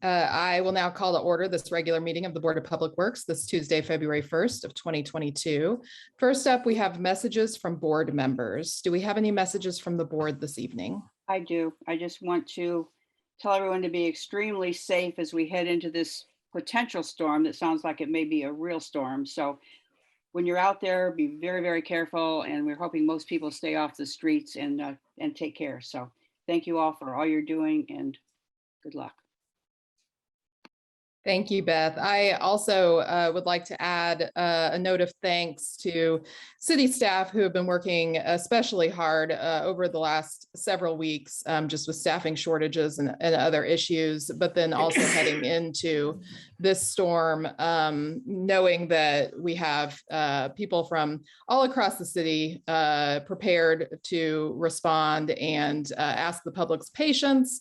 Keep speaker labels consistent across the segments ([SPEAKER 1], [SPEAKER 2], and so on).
[SPEAKER 1] I will now call to order this regular meeting of the Board of Public Works this Tuesday, February 1st of 2022. First up, we have messages from board members. Do we have any messages from the board this evening?
[SPEAKER 2] I do. I just want to tell everyone to be extremely safe as we head into this potential storm that sounds like it may be a real storm. So when you're out there, be very, very careful. And we're hoping most people stay off the streets and take care. So thank you all for all you're doing and good luck.
[SPEAKER 1] Thank you, Beth. I also would like to add a note of thanks to city staff who have been working especially hard over the last several weeks, just with staffing shortages and other issues, but then also heading into this storm, knowing that we have people from all across the city prepared to respond and ask the public's patience.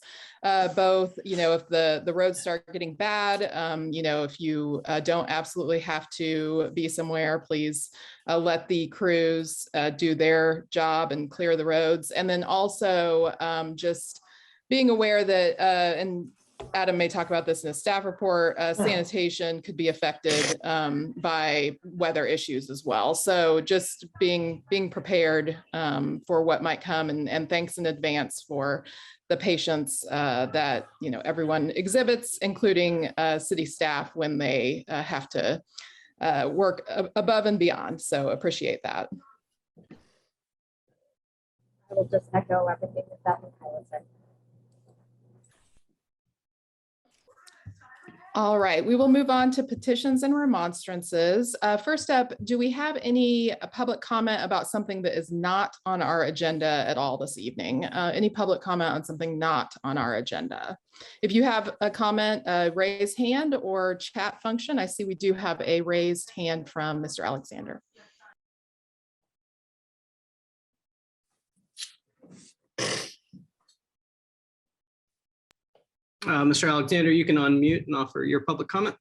[SPEAKER 1] Both, if the roads start getting bad, if you don't absolutely have to be somewhere, please let the crews do their job and clear the roads. And then also just being aware that, and Adam may talk about this in a staff report, sanitation could be affected by weather issues as well. So just being prepared for what might come, and thanks in advance for the patience that everyone exhibits, including city staff when they have to work above and beyond. So appreciate that.
[SPEAKER 3] I will just echo everything that Beth and Kyla said.
[SPEAKER 1] All right, we will move on to petitions and remonstrances. First up, do we have any public comment about something that is not on our agenda at all this evening? Any public comment on something not on our agenda? If you have a comment, raise hand or chat function. I see we do have a raised hand from Mr. Alexander.
[SPEAKER 4] Mr. Alexander, you can unmute and offer your public comment.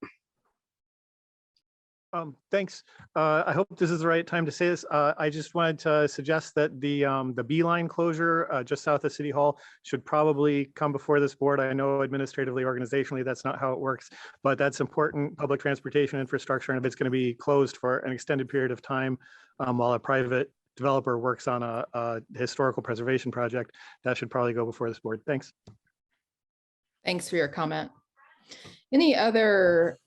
[SPEAKER 5] Thanks. I hope this is the right time to say this. I just wanted to suggest that the B-line closure just south of City Hall should probably come before this board. I know administratively, organizationally, that's not how it works, but that's important public transportation infrastructure. And if it's going to be closed for an extended period of time while a private developer works on a historical preservation project, that should probably go before this board. Thanks.
[SPEAKER 1] Thanks for your comment. Any other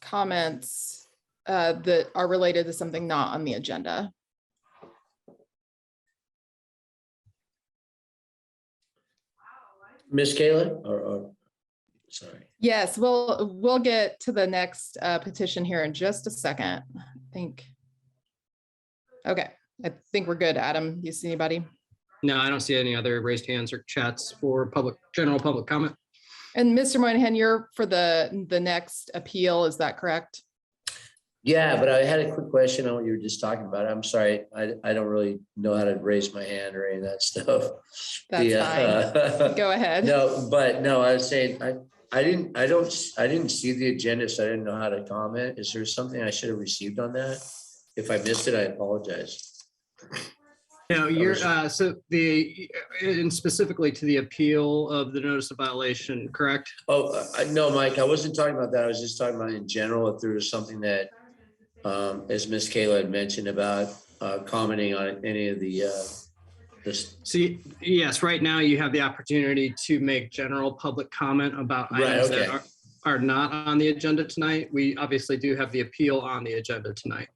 [SPEAKER 1] comments that are related to something not on the agenda?
[SPEAKER 6] Miss Kayla, or sorry.
[SPEAKER 1] Yes, we'll get to the next petition here in just a second. I think we're good. Adam, do you see anybody?
[SPEAKER 4] No, I don't see any other raised hands or chats for general public comment.
[SPEAKER 1] And Mr. Moynihan, you're for the next appeal, is that correct?
[SPEAKER 6] Yeah, but I had a quick question on what you were just talking about. I'm sorry, I don't really know how to raise my hand or any of that stuff.
[SPEAKER 1] That's fine. Go ahead.
[SPEAKER 6] No, I was saying I didn't see the agenda, so I didn't know how to comment. Is there something I should have received on that? If I missed it, I apologize.
[SPEAKER 4] No, you're and specifically to the appeal of the notice of violation, correct?
[SPEAKER 6] Oh, no, Mike, I wasn't talking about that. I was just talking about in general, if there was something that, as Ms. Kayla had mentioned about commenting on any of the
[SPEAKER 4] See, yes, right now you have the opportunity to make general public comment about items that are not on the agenda tonight. We obviously do have the appeal on the agenda tonight.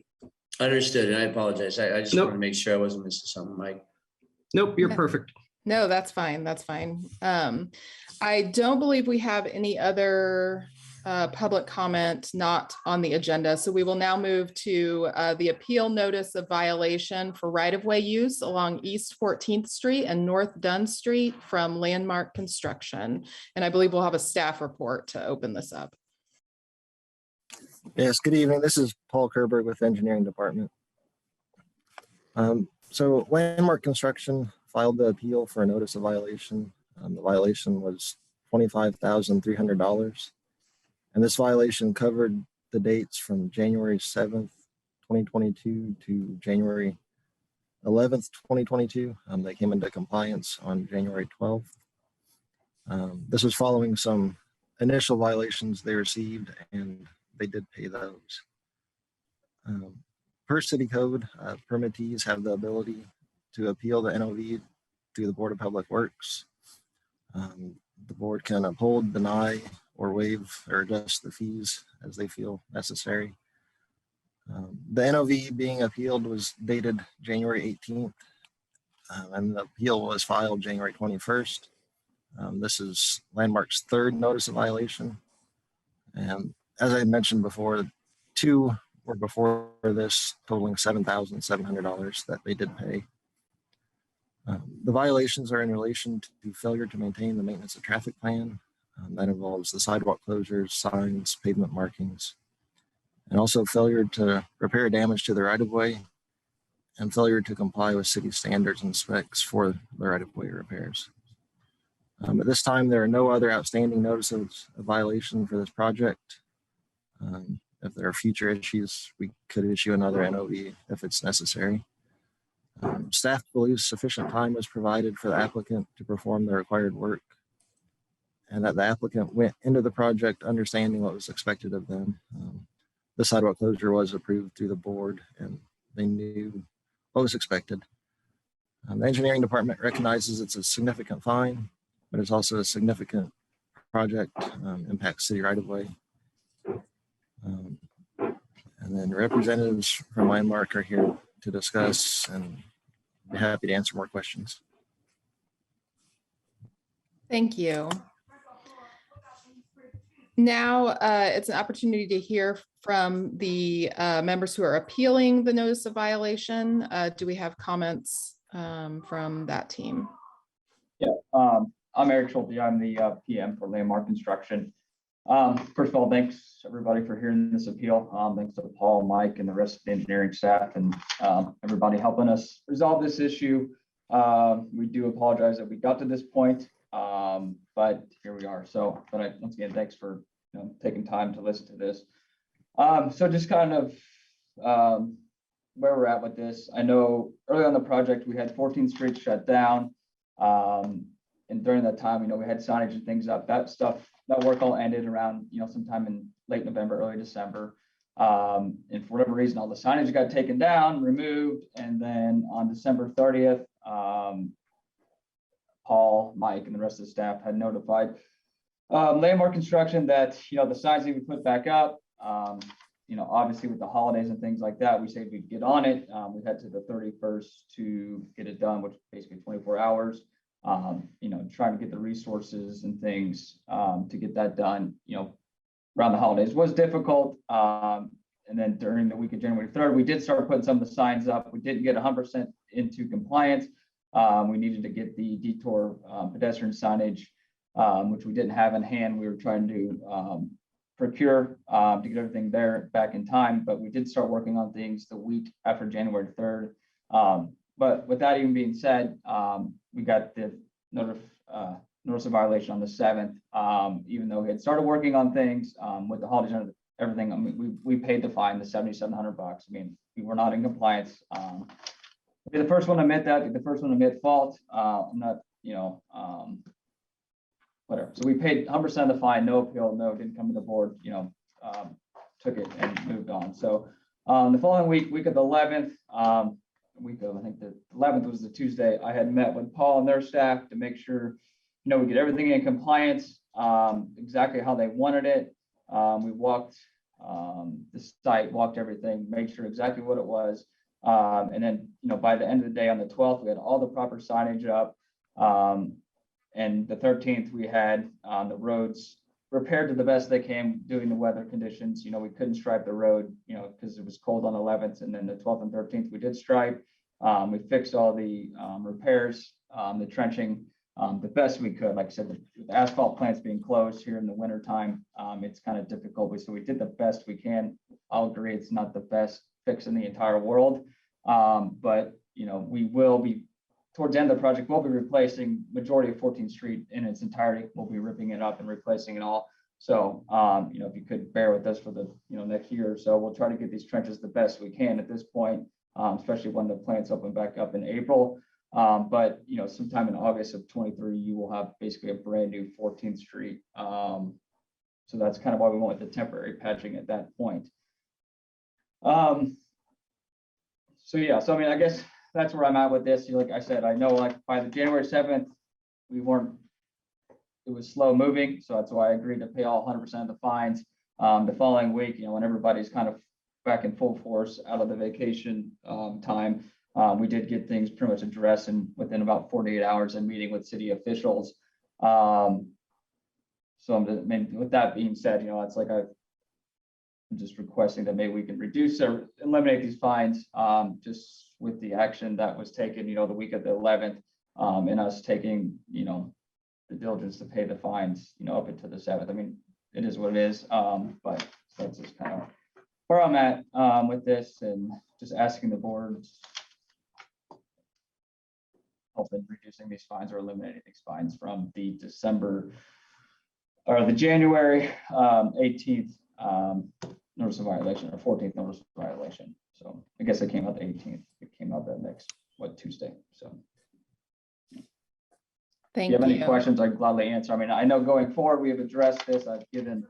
[SPEAKER 6] Understood, and I apologize. I just wanted to make sure I wasn't missing something, Mike.
[SPEAKER 4] Nope, you're perfect.
[SPEAKER 1] No, that's fine. That's fine. I don't believe we have any other public comment not on the agenda. So we will now move to the appeal notice of violation for right-of-way use along East 14th Street and North Dunn Street from Landmark Construction. And I believe we'll have a staff report to open this up.
[SPEAKER 7] Yes, good evening. This is Paul Kerberg with Engineering Department. So Landmark Construction filed the appeal for a notice of violation. The violation was $25,300. And this violation covered the dates from January 7th, 2022 to January 11th, 2022. They came into compliance on January 12th. This was following some initial violations they received, and they did pay those. Per city code, permittees have the ability to appeal the NOV to the Board of Public Works. The board can uphold, deny, or waive or adjust the fees as they feel necessary. The NOV being appealed was dated January 18th, and the appeal was filed January 21st. This is Landmark's third notice of violation. And as I mentioned before, 2 were before this, totaling $7,700 that they did pay. The violations are in relation to failure to maintain the maintenance of traffic plan. That involves the sidewalk closures, signs, pavement markings, and also failure to repair damage to the right-of-way and failure to comply with city standards and specs for the right-of-way repairs. At this time, there are no other outstanding notices of violation for this project. If there are future issues, we could issue another NOV if it's necessary. Staff believes sufficient time was provided for the applicant to perform the required work, and that the applicant went into the project understanding what was expected of them. The sidewalk closure was approved through the board, and they knew what was expected. The engineering department recognizes it's a significant fine, but it's also a significant project, impacts city right-of-way. And then representatives from Landmark are here to discuss, and be happy to answer more questions.
[SPEAKER 1] Thank you. Now it's an opportunity to hear from the members who are appealing the notice of violation. Do we have comments from that team?
[SPEAKER 8] Yeah, I'm Eric Schulte. I'm the PM for Landmark Construction. First of all, thanks everybody for hearing this appeal. Thanks to Paul, Mike, and the rest of the engineering staff, and everybody helping us resolve this issue. We do apologize that we got to this point, but here we are. So, once again, thanks for taking time to listen to this. So just kind of where we're at with this. I know early on the project, we had 14th Street shut down. And during that time, we had signage and things up. That work all ended around, sometime in late November, early December. And for whatever reason, all the signage got taken down, removed. And then on December 30th, Paul, Mike, and the rest of the staff had notified Landmark Construction that, the signs need to be put back up. Obviously with the holidays and things like that, we said we'd get on it. We had to the 31st to get it done, which is basically 24 hours. Trying to get the resources and things to get that done, around the holidays was difficult. And then during the week of January 3rd, we did start putting some of the signs up. We didn't get 100% into compliance. We needed to get the detour pedestrian signage, which we didn't have in hand. We were trying to procure to get everything there back in time, but we did start working on things the week after January 3rd. But with that even being said, we got the notice of violation on the 7th, even though we had started working on things with the holidays and everything. I mean, we paid the fine, the $7,700. I mean, we were not in compliance. Be the first one to admit that, be the first one to admit fault. I'm not, whatever. So we paid 100% of the fine, no appeal, didn't come to the board, took it and moved on. So the following week of the 11th, I think the 11th was the Tuesday, I had met with Paul and their staff to make sure, we get everything in compliance, exactly how they wanted it. We walked the site, walked everything, made sure exactly what it was. And then, by the end of the day on the 12th, we had all the proper signage up. And the 13th, we had the roads repaired to the best they can doing the weather conditions. We couldn't stripe the road, because it was cold on the 11th, and then the 12th and 13th, we did stripe. We fixed all the repairs, the trenching, the best we could. Like I said, the asphalt plants being closed here in the winter time, it's kind of difficult. So we did the best we can. I'll agree it's not the best fix in the entire world, but we will be, towards the end of the project, we'll be replacing majority of 14th Street in its entirety. We'll be ripping it up and replacing it all. So, if you could bear with us for the next year or so, we'll try to get these trenches the best we can at this point, especially when the plants open back up in April. But sometime in August of 23, you will have basically a brand new 14th Street So that's kind of why we went with the temporary patching at that point. So yeah, so I mean, I guess that's where I'm at with this. Like I said, I know like by the January 7th, it was slow moving. So that's why I agreed to pay all 100% of the fines. The following week, when everybody's kind of back in full force out of the vacation time, we did get things pretty much addressed and within about 48 hours and meeting with city officials. So with that being said, it's like I'm just requesting that maybe we can reduce or eliminate these fines just with the action that was taken, the week of the 11th, and us taking, the diligence to pay the fines, up into the 7th. I mean, it is what it is, but that's just kind of where I'm at with this, and just asking the board help in reducing these fines or eliminating these fines from the January 18th notice of violation, or 14th notice of violation. So I guess it came out the 18th. It came out that next Tuesday. So
[SPEAKER 1] Thank
[SPEAKER 8] if you have any
[SPEAKER 1] you.
[SPEAKER 8] questions, I'd gladly answer. I mean, I know going forward, we have addressed this. I've given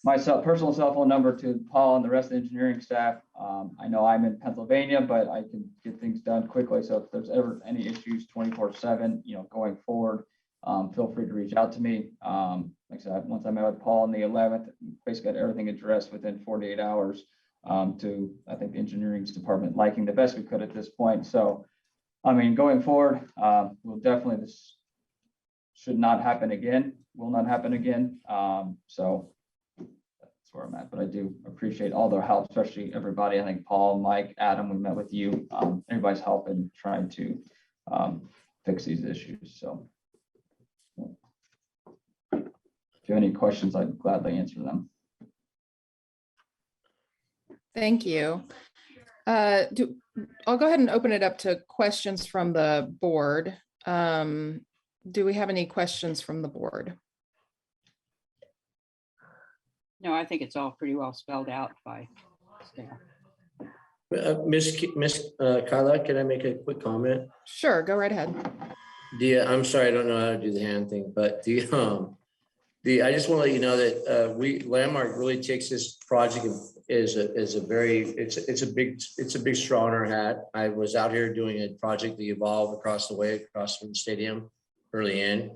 [SPEAKER 8] my personal cell phone number to Paul and the rest of the engineering staff. I know I'm in Pennsylvania, but I can get things done quickly. So if there's ever any issues 24/7, going forward, feel free to reach out to me. Like I said, once I met with Paul on the 11th, basically got everything addressed within 48 hours to, I think, the engineering department liking the best we could at this point. So, I mean, going forward, we'll definitely, this should not happen again, will not happen again. So that's where I'm at, but I do appreciate all their help, especially everybody. I think Paul, Mike, Adam, we met with you, everybody's help in trying to fix these issues. So if you have any questions, I'd gladly answer them.
[SPEAKER 1] Thank you. I'll go ahead and open it up to questions from the board. Do we have any questions from the board?
[SPEAKER 2] No, I think it's all pretty well spelled out by staff.
[SPEAKER 6] Miss Kyla, can I make a quick comment?
[SPEAKER 1] Sure, go right ahead.
[SPEAKER 6] I'm sorry, I don't know how to do the hand thing, but I just want to let you know that Landmark really takes this project as a big straw in our hat. I was out here doing a project, the Evolve across from the stadium early in,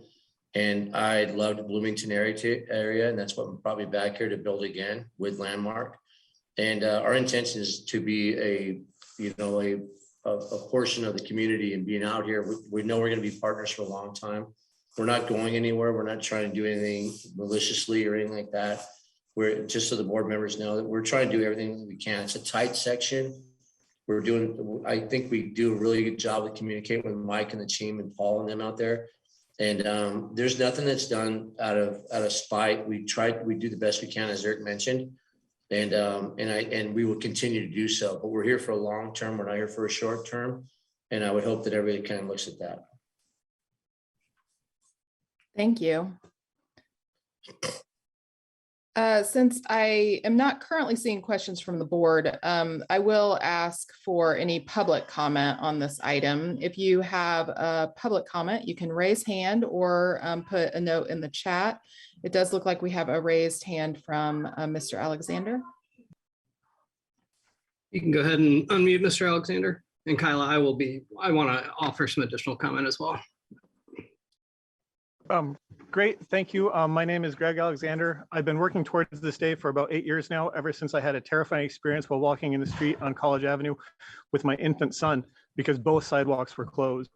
[SPEAKER 6] and I loved the Bloomington area, and that's what I'm probably back here to build again with Landmark. And our intention is to be a portion of the community, and being out here, we know we're going to be partners for a long time. We're not going anywhere. We're not trying to do anything maliciously or anything like that. We're just, so the board members know that we're trying to do everything that we can. It's a tight section. I think we do a really good job of communicating with Mike and the team and Paul and them out there. And there's nothing that's done out of spite. We do the best we can, as Eric mentioned. And we will continue to do so, but we're here for a long term. We're not here for a short term. And I would hope that everybody kind of looks at that.
[SPEAKER 1] Thank you. Since I am not currently seeing questions from the board, I will ask for any public comment on this item. If you have a public comment, you can raise hand or put a note in the chat. It does look like we have a raised hand from Mr. Alexander.
[SPEAKER 4] You can go ahead and unmute Mr. Alexander. And Kyla, I want to offer some additional comment as well.
[SPEAKER 5] Great, thank you. My name is Greg Alexander. I've been working towards this day for about 8 years now, ever since I had a terrifying experience while walking in the street on College Avenue with my infant son, because both sidewalks were closed.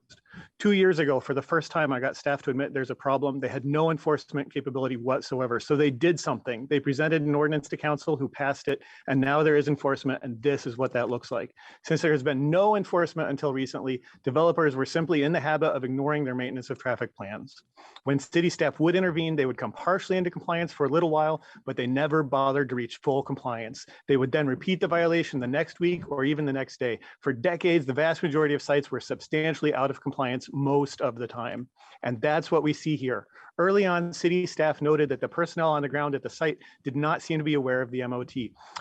[SPEAKER 5] 2 years ago, for the first time, I got staff to admit there's a problem. They had no enforcement capability whatsoever. So they did something. They presented an ordinance to council, who passed it, and now there is enforcement, and this is what that looks like. Since there has been no enforcement until recently, developers were simply in the habit of ignoring their maintenance of traffic plans. When city staff would intervene, they would come partially into compliance for a little while, but they never bothered to reach full compliance. They would then repeat the violation the next week or even the next day. For decades, the vast majority of sites were substantially out of compliance compliance most of the time. And that's what we see here. Early on, city staff noted that the personnel on the ground at the site did not seem to be aware of the MOT.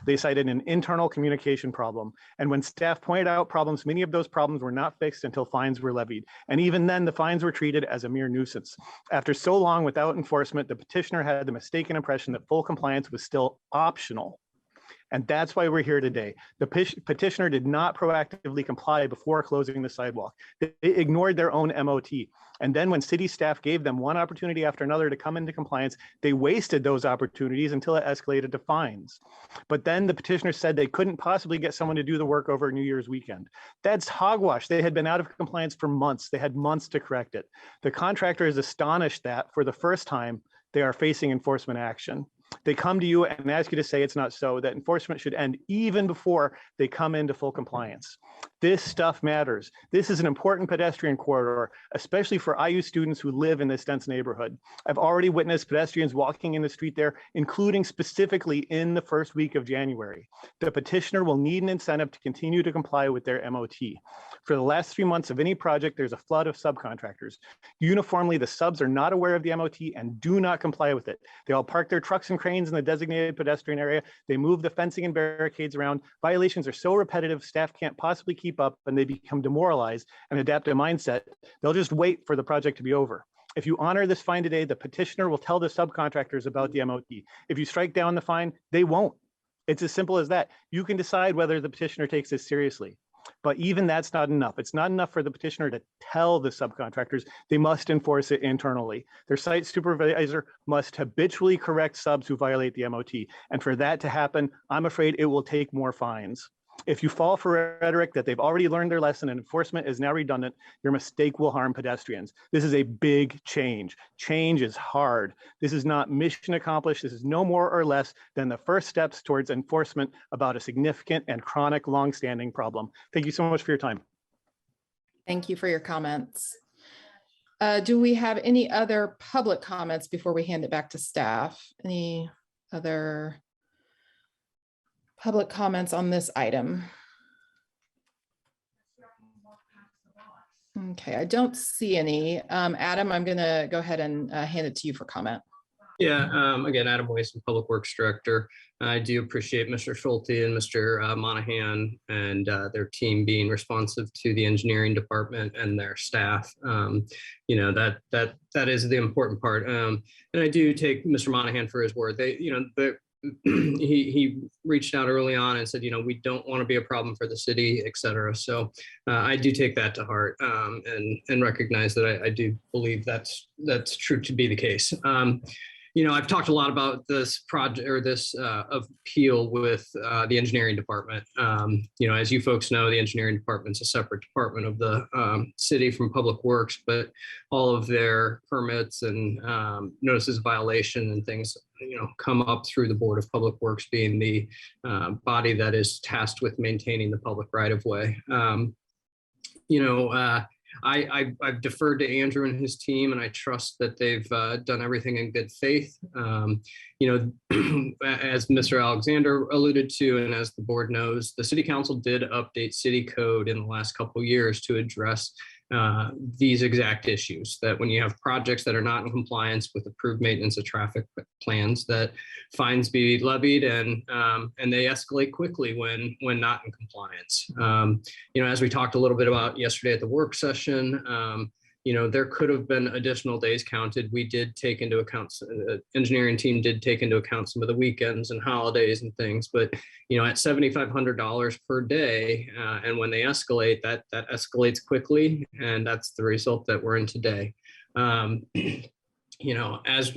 [SPEAKER 5] They cited an internal communication problem. And when staff pointed out problems, many of those problems were not fixed until fines were levied. And even then, the fines were treated as a mere nuisance. After so long without enforcement, the petitioner had the mistaken impression that full compliance was still optional. And that's why we're here today. The petitioner did not proactively comply before closing the sidewalk. They ignored their own MOT. And then when city staff gave them one opportunity after another to come into compliance, they wasted those opportunities until it escalated to fines. But then the petitioner said they couldn't possibly get someone to do the work over New Year's weekend. That's hogwash. They had been out of compliance for months. They had months to correct it. The contractor is astonished that for the first time, they are facing enforcement action. They come to you and ask you to say it's not so, that enforcement should end even before they come into full compliance. This stuff matters. This is an important pedestrian corridor, especially for IU students who live in this dense neighborhood. I've already witnessed pedestrians walking in the street there, including specifically in the first week of January. The petitioner will need an incentive to continue to comply with their MOT. For the last 3 months of any project, there's a flood of subcontractors. Uniformly, the subs are not aware of the MOT and do not comply with it. They all park their trucks and cranes in the designated pedestrian area. They move the fencing and barricades around. Violations are so repetitive, staff can't possibly keep up, and they become demoralized and adapt a mindset. They'll just wait for the project to be over. If you honor this fine today, the petitioner will tell the subcontractors about the MOT. If you strike down the fine, they won't. It's as simple as that. You can decide whether the petitioner takes this seriously. But even that's not enough. It's not enough for the petitioner to tell the subcontractors. They must enforce it internally. Their site supervisor must habitually correct subs who violate the MOT. And for that to happen, I'm afraid it will take more fines. If you fall for rhetoric that they've already learned their lesson and enforcement is now redundant, your mistake will harm pedestrians. This is a big change. Change is hard. This is not mission accomplished. This is no more or less than the first steps towards enforcement about a significant and chronic longstanding problem. Thank you so much for your time.
[SPEAKER 1] Thank you for your comments. Do we have any other public comments before we hand it back to staff? Any other public comments on this item? Okay, I don't see any. Adam, I'm going to go ahead and hand it to you for comment.
[SPEAKER 4] Yeah, again, Adam Wason, Public Works Director. I do appreciate Mr. Schulte and Mr. Monahan and their team being responsive to the engineering department and their staff. You know, that is the important part. And I do take Mr. Monahan for his word. They, you know, he reached out early on and said, you know, we don't want to be a problem for the city, et cetera. So I do take that to heart and recognize that I do believe that's true to be the case. You know, I've talked a lot about this project or this appeal with the engineering department. You know, as you folks know, the engineering department is a separate department of the city from Public Works, but all of their permits and notices of violation and things, you know, come up through the Board of Public Works, being the body that is tasked with maintaining the public right of way. You know, I've deferred to Andrew and his team, and I trust that they've done everything in good faith. You know, as Mr. Alexander alluded to, and as the board knows, the city council did update city code in the last couple of years to address these exact issues, that when you have projects that are not in compliance with approved maintenance of traffic plans, that fines be levied and they escalate quickly when not in compliance. You know, as we talked a little bit about yesterday at the work session, you know, there could have been additional days counted. We did take into account, the engineering team did take into account some of the weekends and holidays and things, but, you know, at $7,500 per day, and when they escalate, that escalates quickly, and that's the result that we're in today. You know, as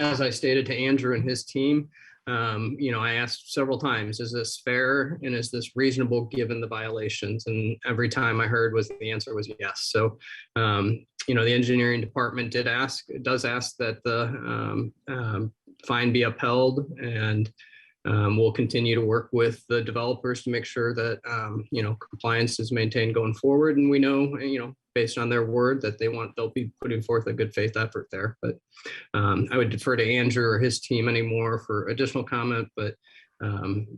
[SPEAKER 4] I stated to Andrew and his team, you know, I asked several times, is this fair and is this reasonable given the violations? And every time I heard the answer was yes. So, you know, the engineering department does ask that the fine be upheld, and we'll continue to work with the developers to make sure that, you know, compliance is maintained going forward. And we know, you know, based on their word that they'll be putting forth a good faith effort there. But I would defer to Andrew or his team anymore for additional comment, but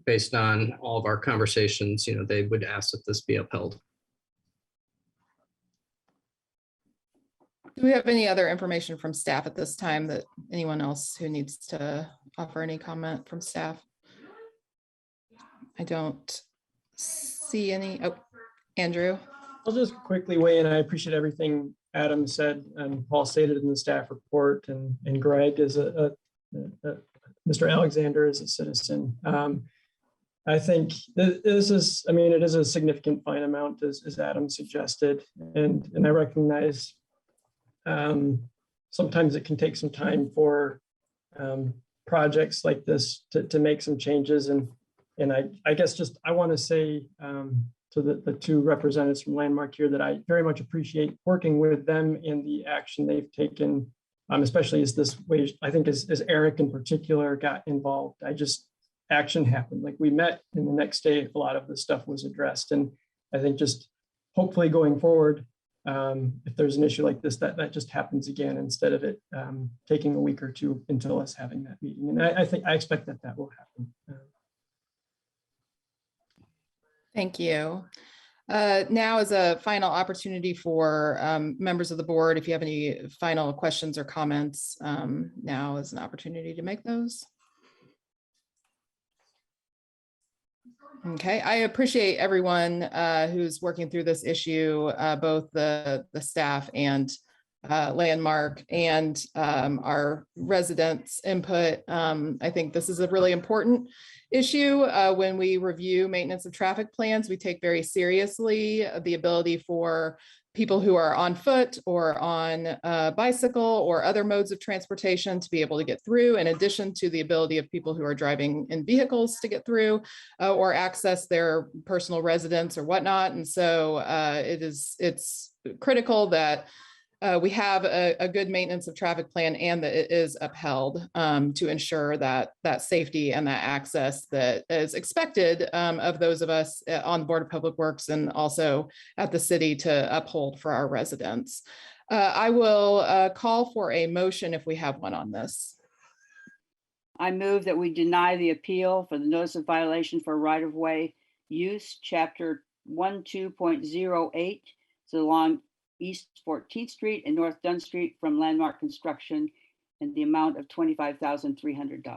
[SPEAKER 4] based on all of our conversations, you know, they would ask that this be upheld.
[SPEAKER 1] Do we have any other information from staff at this time that anyone else who needs to offer any comment from staff? I don't see any. Oh, Andrew.
[SPEAKER 9] I'll just quickly weigh in. I appreciate everything Adam said and Paul stated in the staff report, and Greg as Mr. Alexander as a citizen. I think this is, I mean, it is a significant fine amount as Adam suggested, and I recognize sometimes it can take some time for projects like this to make some changes, and I guess just I want to say to the two representatives from Landmark here that I very much appreciate working with them in the action they've taken, especially as this way, I think as Eric in particular got involved. Action happened. Like we met, and the next day a lot of the stuff was addressed. And I think just hopefully going forward, if there's an issue like this, that just happens again instead of it taking a week or two until us having that meeting. And I expect that will happen.
[SPEAKER 1] Thank you. Now is a final opportunity for members of the board. If you have any final questions or comments, now is an opportunity to make those. Okay, I appreciate everyone who's working through this issue, both the staff and Landmark and our residents' input. I think this is a really important issue. When we review maintenance of traffic plans, we take very seriously the ability for people who are on foot or on a bicycle or other modes of transportation to be able to get through, in addition to the ability of people who are driving in vehicles to get through or access their personal residence or whatnot. And so it's critical that we have a good maintenance of traffic plan and that it is upheld to ensure that safety and that access that is expected of those of us on the Board of Public Works and also at the city to uphold for our residents. I will call for a motion if we have one on this.
[SPEAKER 2] I move that we deny the appeal for the notice of violation for right-of-way use, chapter 12.08, so along East 14th Street and North Dunn Street from Landmark Construction in the amount of $25,300.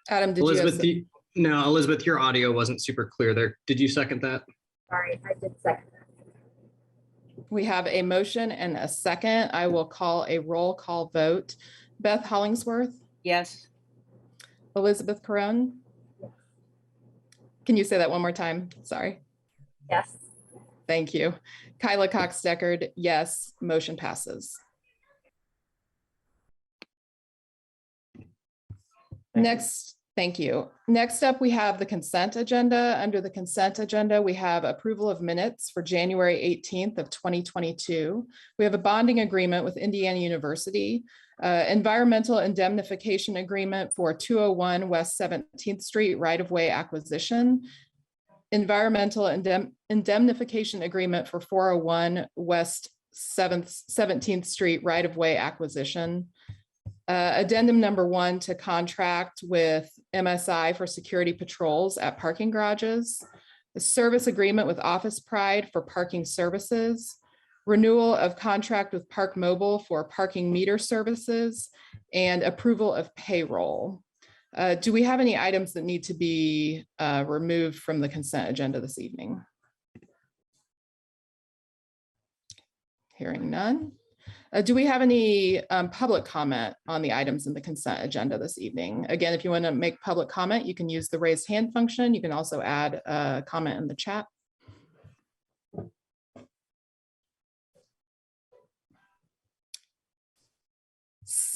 [SPEAKER 1] Adam, did you?
[SPEAKER 4] No, Elizabeth, your audio wasn't super clear there. Did you second that?
[SPEAKER 3] Sorry, I did second that.
[SPEAKER 1] We have a motion and a second. I will call a roll call vote. Beth Hollingsworth?
[SPEAKER 2] Yes.
[SPEAKER 1] Elizabeth Perone? Can you say that one more time? Sorry.
[SPEAKER 3] Yes.
[SPEAKER 1] Thank you. Kyla Cox-Deckard, yes. Motion passes. Next, thank you. Next up, we have the consent agenda. Under the consent agenda, we have approval of minutes for January 18th of 2022. We have a bonding agreement with Indiana University, environmental indemnification agreement for 201 West 17th Street right-of-way acquisition, environmental indemnification agreement for 401 West 17th Street right-of-way acquisition, addendum number 1 to contract with MSI for security patrols at parking garages, the service agreement with Office Pride for parking services, renewal of contract with Park Mobile for parking meter services, and approval of payroll. Do we have any items that need to be removed from the consent agenda this evening? Hearing none. Do we have any public comment on the items in the consent agenda this evening? Again, if you want to make public comment, you can use the raised hand function. You can also add a comment in the chat.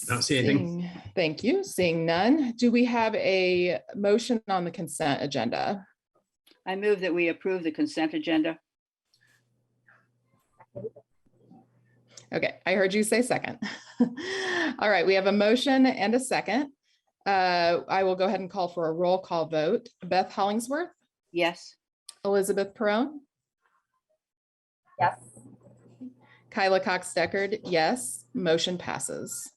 [SPEAKER 4] Don't see anything.
[SPEAKER 1] Thank you. Seeing none. Do we have a motion on the consent agenda?
[SPEAKER 2] I move that we approve the consent agenda.
[SPEAKER 1] Okay, I heard you say second. All right, we have a motion and a second. I will go ahead and call for a roll call vote. Beth Hollingsworth?
[SPEAKER 2] Yes.
[SPEAKER 1] Elizabeth Perone?
[SPEAKER 3] Yes.
[SPEAKER 1] Kyla Cox-Deckard, yes. Motion passes.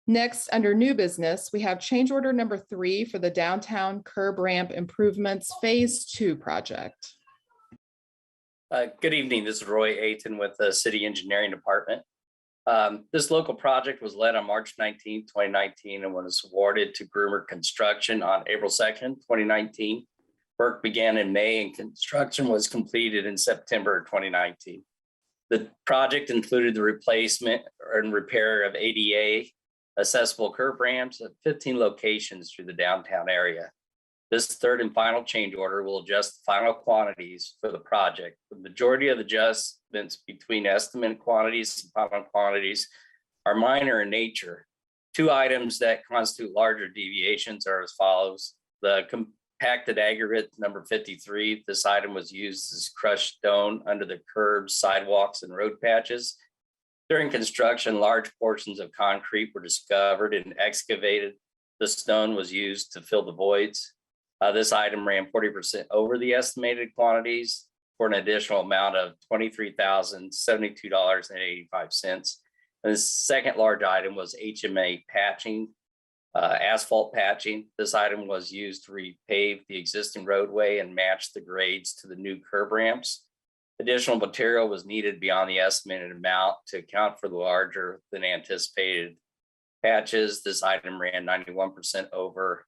[SPEAKER 1] Next, under new business, we have change order number 3 for the downtown curb ramp improvements Phase 2 project.
[SPEAKER 10] Good evening. This is Roy Ayton with the City Engineering Department. This local project was led on March 19, 2019, and was awarded to Groomer Construction on April 2nd, 2019. Work began in May and construction was completed in September 2019. The project included the replacement and repair of ADA accessible curb ramps at 15 locations through the downtown area. This third and final change order will adjust the final quantities for the project. The majority of the adjustments between estimated quantities and final quantities are minor in nature. 2 items that constitute larger deviations are as follows. The compacted aggregate number 53, this item was used as crushed stone under the curbs, sidewalks, and road patches. During construction, large portions of concrete were discovered and excavated. The stone was used to fill the voids. This item ran 40% over the estimated quantities for an additional amount of $23,072.85. And the second large item was HMA patching, asphalt patching. This item was used to repave the existing roadway and match the grades to the new curb ramps. Additional material was needed beyond the estimated amount to account for the larger than anticipated patches. This item ran 91% over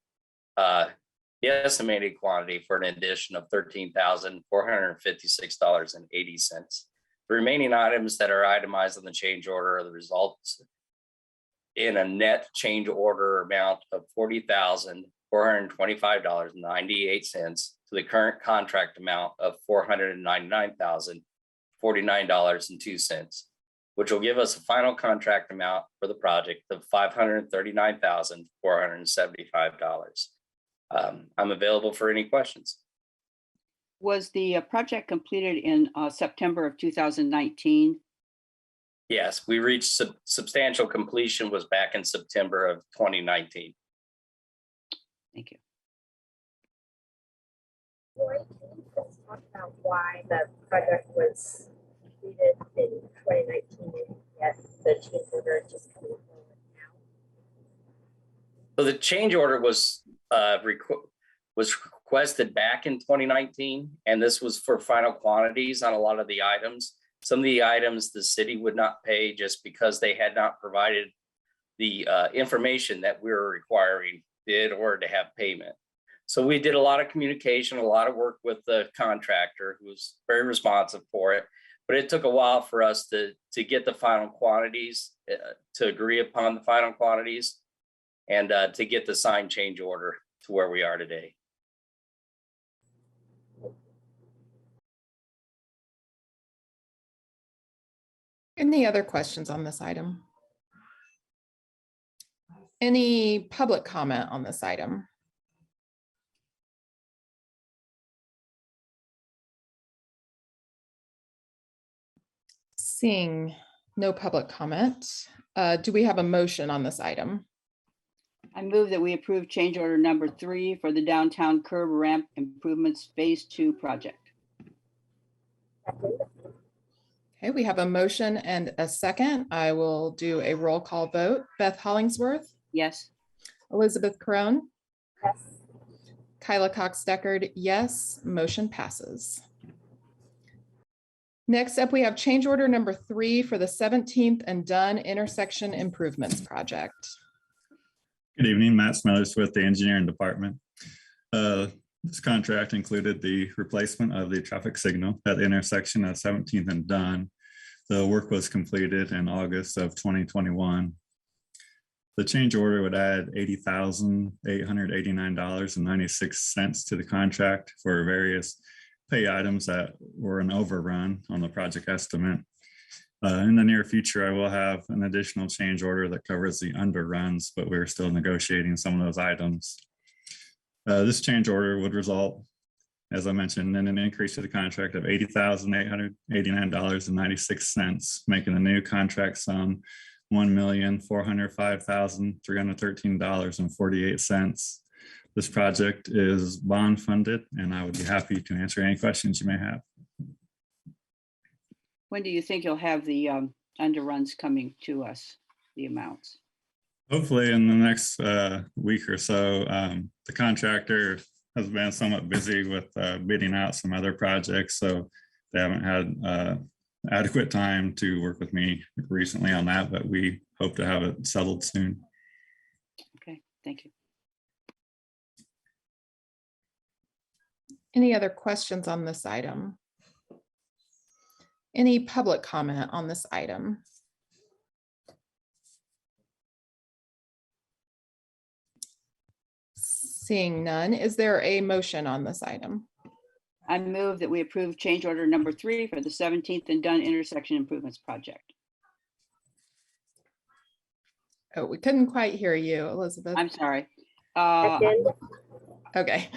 [SPEAKER 10] the estimated quantity for an addition of $13,456.80. The remaining items that are itemized on the change order are the results in a net change order amount of $40,425.98 to the current contract amount of $499,049.02, which will give us a final contract amount for the project of $539,475. I'm available for any questions.
[SPEAKER 2] Was the project completed in September of 2019?
[SPEAKER 10] Yes, we reached substantial completion was back in September of 2019.
[SPEAKER 2] Thank you.
[SPEAKER 3] Roy, can you just talk about why the project was completed in 2019 yet the change order just coming forward now?
[SPEAKER 10] So the change order was requested back in 2019, and this was for final quantities on a lot of the items. Some of the items the city would not pay just because they had not provided the information that we were requiring in order to have payment. So we did a lot of communication, a lot of work with the contractor who was very responsive for it. But it took a while for us to get the final quantities, to agree upon the final quantities, and to get the signed change order to where we are today.
[SPEAKER 1] Any other questions on this item? Any public comment on this item? Seeing no public comment, do we have a motion on this item?
[SPEAKER 2] I move that we approve change order number 3 for the downtown curb ramp improvements Phase 2 project.
[SPEAKER 3] Second.
[SPEAKER 1] Okay, we have a motion and a second. I will do a roll call vote. Beth Hollingsworth,
[SPEAKER 2] Yes.
[SPEAKER 1] Elizabeth Crone,
[SPEAKER 3] Yes.
[SPEAKER 1] Kyla Cox-Deckard, yes, motion passes. Next up, we have change order number 3 for the 17th and Dunn intersection improvements project.
[SPEAKER 11] Good evening, Matt Smithers with the Engineering Department. This contract included the replacement of the traffic signal at the intersection of 17th and Dunn. The work was completed in August of 2021. The change order would add $80,889.96 to the contract for various pay items that were an overrun on the project estimate. In the near future, I will have an additional change order that covers the underruns, but we're still negotiating some of those items. This change order would result, as I mentioned, in an increase to the contract of $80,889.96, making the new contract sum $1,405,313.48. This project is bond funded, and I would be happy to answer any questions you may have.
[SPEAKER 2] When do you think you'll have the underruns coming to us, the amounts?
[SPEAKER 11] Hopefully in the next week or so. The contractor has been somewhat busy with bidding out some other projects, so they haven't had adequate time to work with me recently on that, but we hope to have it settled soon.
[SPEAKER 2] Okay, thank you.
[SPEAKER 1] Any other questions on this item? Any public comment on this item? Seeing none, is there a motion on this item?
[SPEAKER 2] I move that we approve change order number 3 for the 17th and Dunn intersection improvements project.
[SPEAKER 1] Oh, we couldn't quite hear you, Elizabeth.
[SPEAKER 2] I'm sorry.
[SPEAKER 3] Second.
[SPEAKER 1] Okay,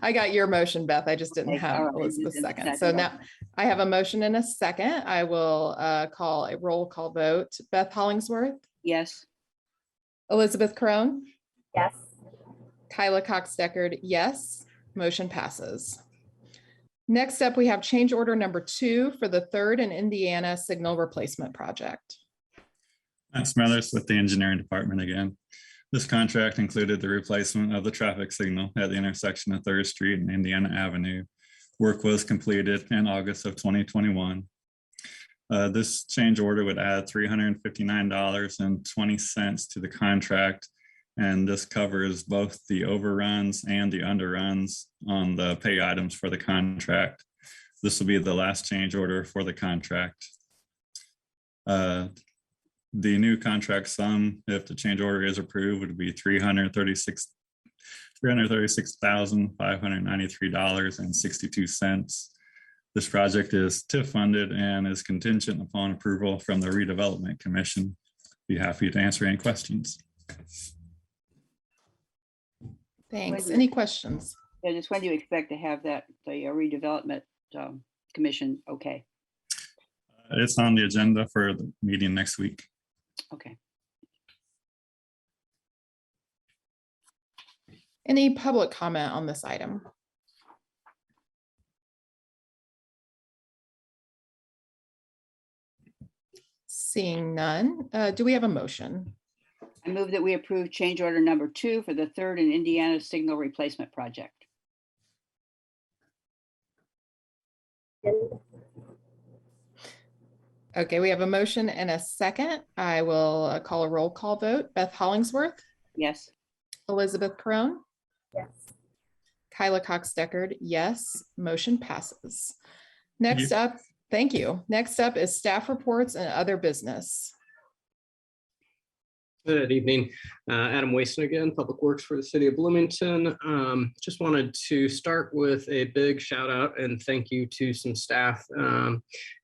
[SPEAKER 1] I got your motion, Beth. I just didn't
[SPEAKER 2] Okay,
[SPEAKER 1] have
[SPEAKER 2] all right,
[SPEAKER 1] Elizabeth's
[SPEAKER 2] and the
[SPEAKER 1] second. So
[SPEAKER 2] second.
[SPEAKER 1] now I have a motion and a second. I will call a roll call vote. Beth Hollingsworth,
[SPEAKER 2] Yes.
[SPEAKER 1] Elizabeth Crone,
[SPEAKER 3] Yes.
[SPEAKER 1] Kyla Cox-Deckard, yes. Motion passes. Next up, we have change order number 2 for the 3rd and Indiana signal replacement project.
[SPEAKER 11] Matt Smethers with the engineering department again. This contract included the replacement of the traffic signal at the intersection of 3rd Street and Indiana Avenue. Work was completed in August of 2021. This change order would add $359.20 to the contract, and this covers both the overruns and the underruns on the pay items for the contract. This will be the last change order for the contract. The new contract sum, if the change order is approved, would be $336,593.62. This project is TIF funded and is contingent upon approval from the Redevelopment Commission. Be happy to answer any questions.
[SPEAKER 1] Thanks. Any questions?
[SPEAKER 2] Yeah, just when do you expect to have that, the redevelopment commission? Okay.
[SPEAKER 11] It's on the agenda for the meeting next week.
[SPEAKER 2] Okay.
[SPEAKER 1] Any public comment on this item? Seeing none, do we have a motion?
[SPEAKER 2] I move that we approve change order number 2 for the 3rd and Indiana signal replacement project.
[SPEAKER 1] Okay, we have a motion and a second. I will call a roll call vote. Beth Hollingsworth,
[SPEAKER 2] Yes.
[SPEAKER 1] Elizabeth Crone,
[SPEAKER 3] Yes.
[SPEAKER 1] Kyla Cox-Deckard, yes. Motion passes. Next up, thank you. Next up is staff reports and other business.
[SPEAKER 4] Good evening, Adam Wason again, Public Works for the City of Bloomington. Just wanted to start with a big shout out and thank you to some staff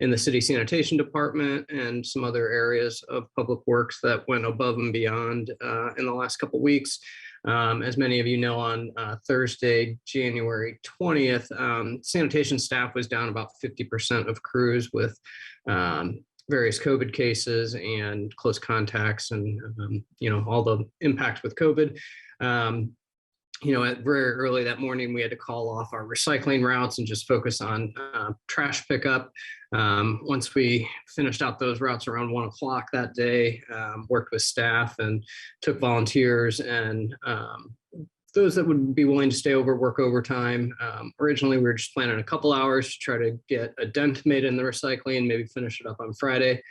[SPEAKER 4] in the City Sanitation Department and some other areas of Public Works that went above and beyond in the last couple of weeks. As many of you know, on Thursday, January 20th, sanitation staff was down about 50% of crews with various COVID cases and close contacts and, all the impacts with COVID. At very early that morning, we had to call off our recycling routes and just focus on trash pickup. Once we finished out those routes around 1 o'clock that day, worked with staff and took volunteers and those that would be willing to stay over, work overtime. Originally, we were just planning a couple hours to try to get a dent made in the recycling and maybe finish it up on Friday.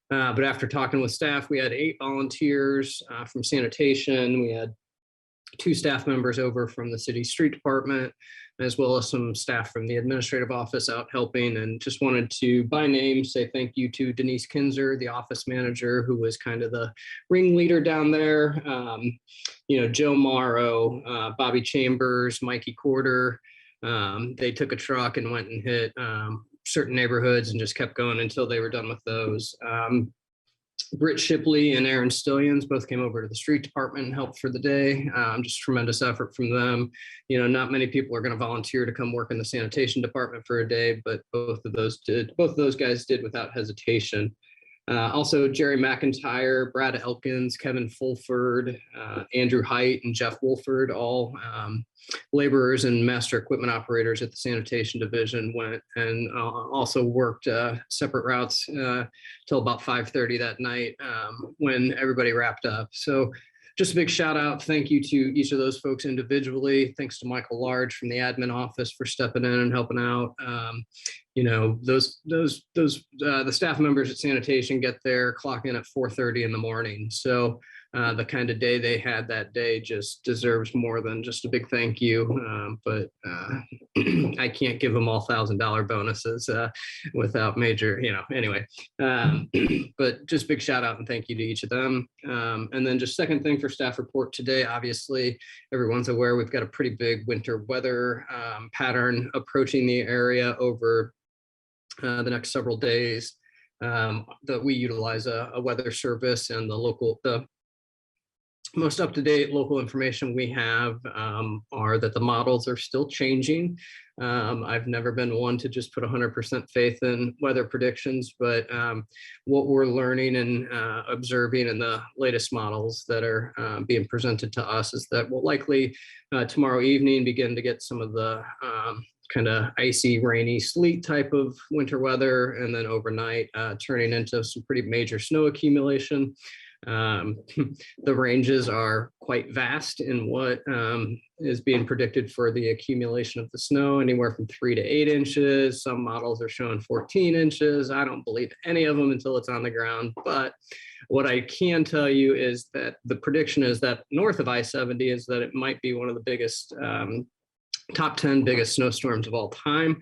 [SPEAKER 4] But after talking with staff, we had 8 volunteers from sanitation. We had 2 staff members over from the city street department, as well as some staff from the administrative office out helping, and just wanted to by name say thank you to Denise Kinzer, the office manager, who was kind of the ringleader down there. Joe Morrow, Bobby Chambers, Mikey Corder. They took a truck and went and hit certain neighborhoods and just kept going until they were done with those. Britt Shipley and Aaron Stillions both came over to the street department and helped for the day. Just tremendous effort from them. Not many people are going to volunteer to come work in the sanitation department for a day, but both of those guys did without hesitation. Also, Jerry McIntyre, Brad Elkins, Kevin Fulford, Andrew Height, and Jeff Wolford, all laborers and master equipment operators at the sanitation division, went and also worked separate routes till about 5:30 that night when everybody wrapped up. So just a big shout out. Thank you to each of those folks individually. Thanks to Michael Large from the admin office for stepping in and helping out. You know, the staff members at sanitation get there, clock in at 4:30 in the morning. So the kind of day they had that day just deserves more than just a big thank you. But I can't give them all $1,000 bonuses without major, you know, anyway. But just big shout out and thank you to each of them. And then just second thing for staff report today, obviously everyone's aware we've got a pretty big winter weather pattern approaching the area over the next several days. That we utilize a weather service, and the most up-to-date local information we have are that the models are still changing. I've never been one to just put 100% faith in weather predictions, but what we're learning and observing in the latest models that are being presented to us is that we'll likely tomorrow evening begin to get some of the kind of icy, rainy, sleet type of winter weather, and then overnight turning into some pretty major snow accumulation. The ranges are quite vast in what is being predicted for the accumulation of the snow, anywhere from 3 to 8 inches. Some models are showing 14 inches. I don't believe any of them until it's on the ground. But what I can tell you is that the prediction is that north of I-70 is that it might be one of the biggest, top 10 biggest snowstorms of all time.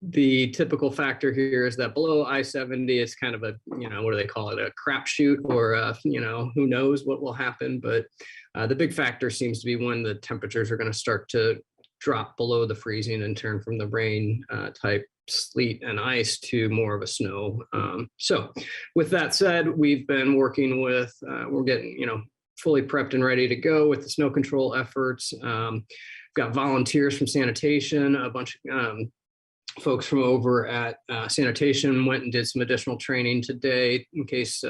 [SPEAKER 4] The typical factor here is that below I-70 is kind of a, you know, what do they call it, a crapshoot, or you know, who knows what will happen. But the big factor seems to be when the temperatures are going to start to drop below the freezing and turn from the rain type sleet and ice to more of a snow. So with that said, we've been working with, we're getting, you know, fully prepped and ready to go with the snow control efforts. Got volunteers from sanitation, a bunch of folks from over at sanitation went and did some additional training today in case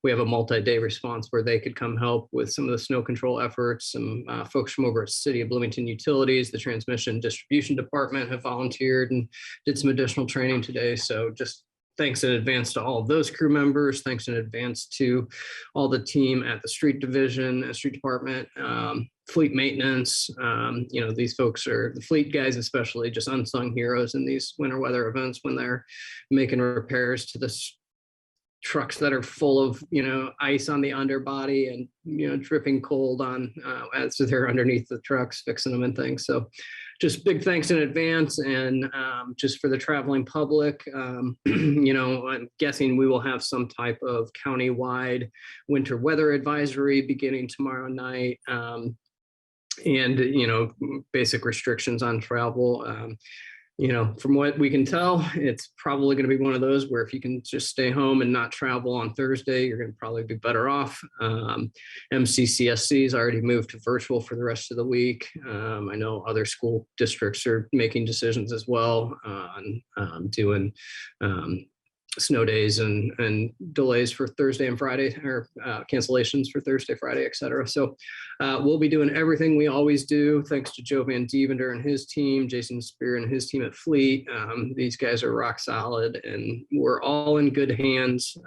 [SPEAKER 4] we have a multi-day response where they could come help with some of the snow control efforts. Some folks from over at City of Bloomington Utilities, the transmission distribution department, have volunteered and did some additional training today. So just thanks in advance to all of those crew members. Thanks in advance to all the team at the street division, street department, fleet maintenance. You know, these folks are, the fleet guys especially, just unsung heroes in these winter weather events when they're making repairs to the trucks that are full of, you know, ice on the underbody and, you know, dripping cold on as they're underneath the trucks, fixing them and things. So just big thanks in advance. And just for the traveling public, you know, I'm guessing we will have some type of county-wide winter weather advisory beginning tomorrow night. And, you know, basic restrictions on travel. You know, from what we can tell, it's probably going to be one of those where if you can just stay home and not travel on Thursday, you're going to probably be better off. MCCSC has already moved to virtual for the rest of the week. I know other school districts are making decisions as well on doing snow days and delays for Thursday and Friday, or cancellations for Thursday, Friday, et cetera. So we'll be doing everything we always do. Thanks to Joe Van Dievender and his team, Jason Spear and his team at Fleet. These guys are rock solid and we're all in good hands.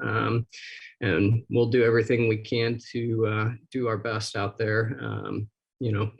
[SPEAKER 4] And we'll do everything we can to do our best out there. You know,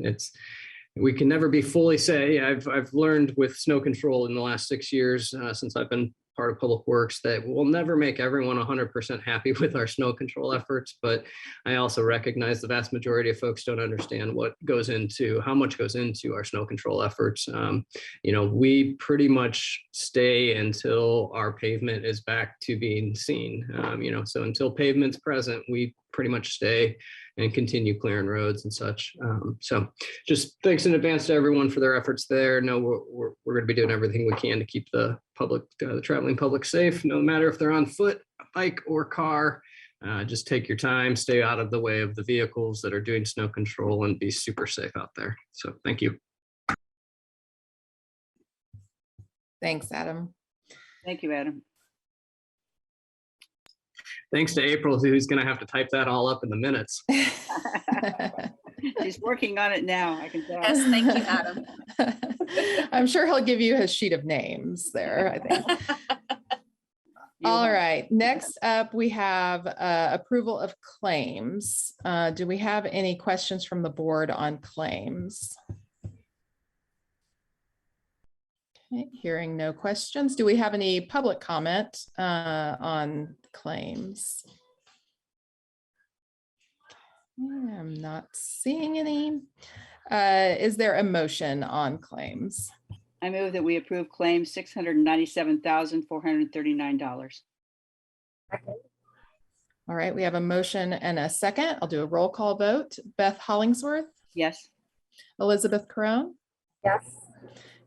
[SPEAKER 4] we can never be fully say, I've learned with snow control in the last 6 years since I've been part of Public Works that we'll never make everyone 100% happy with our snow control efforts. But I also recognize the vast majority of folks don't understand what goes into, how much goes into our snow control efforts. You know, we pretty much stay until our pavement is back to being seen. You know, so until pavement's present, we pretty much stay and continue clearing roads and such. So just thanks in advance to everyone for their efforts there. No, we're going to be doing everything we can to keep the public, the traveling public safe, no matter if they're on foot, bike, or car. Just take your time, stay out of the way of the vehicles that are doing snow control, and be super safe out there. So thank you.
[SPEAKER 1] Thanks, Adam.
[SPEAKER 2] Thank you, Adam.
[SPEAKER 4] Thanks to April, who's going to have to type that all up in the minutes.
[SPEAKER 2] She's working on it now, I can tell.
[SPEAKER 12] Yes, thank you, Adam.
[SPEAKER 1] I'm sure he'll give you his sheet of names there, I think.
[SPEAKER 2] You
[SPEAKER 1] All
[SPEAKER 2] have-
[SPEAKER 1] right, next up, we have approval of claims. Do we have any questions from the board on claims? Okay, hearing no questions. Do we have any public comment on claims? I'm not seeing any. Is there a motion on claims?
[SPEAKER 2] I move that we approve claim $697,439.
[SPEAKER 1] All right, we have a motion and a second. I'll do a roll call vote. Beth Hollingsworth,
[SPEAKER 2] Yes.
[SPEAKER 1] Elizabeth Carone,
[SPEAKER 3] Yes.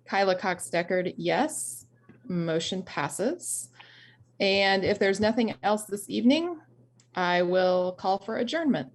[SPEAKER 1] Kyla Cox-Deckard, yes. Motion passes. And if there's nothing else this evening, I will call for adjournment.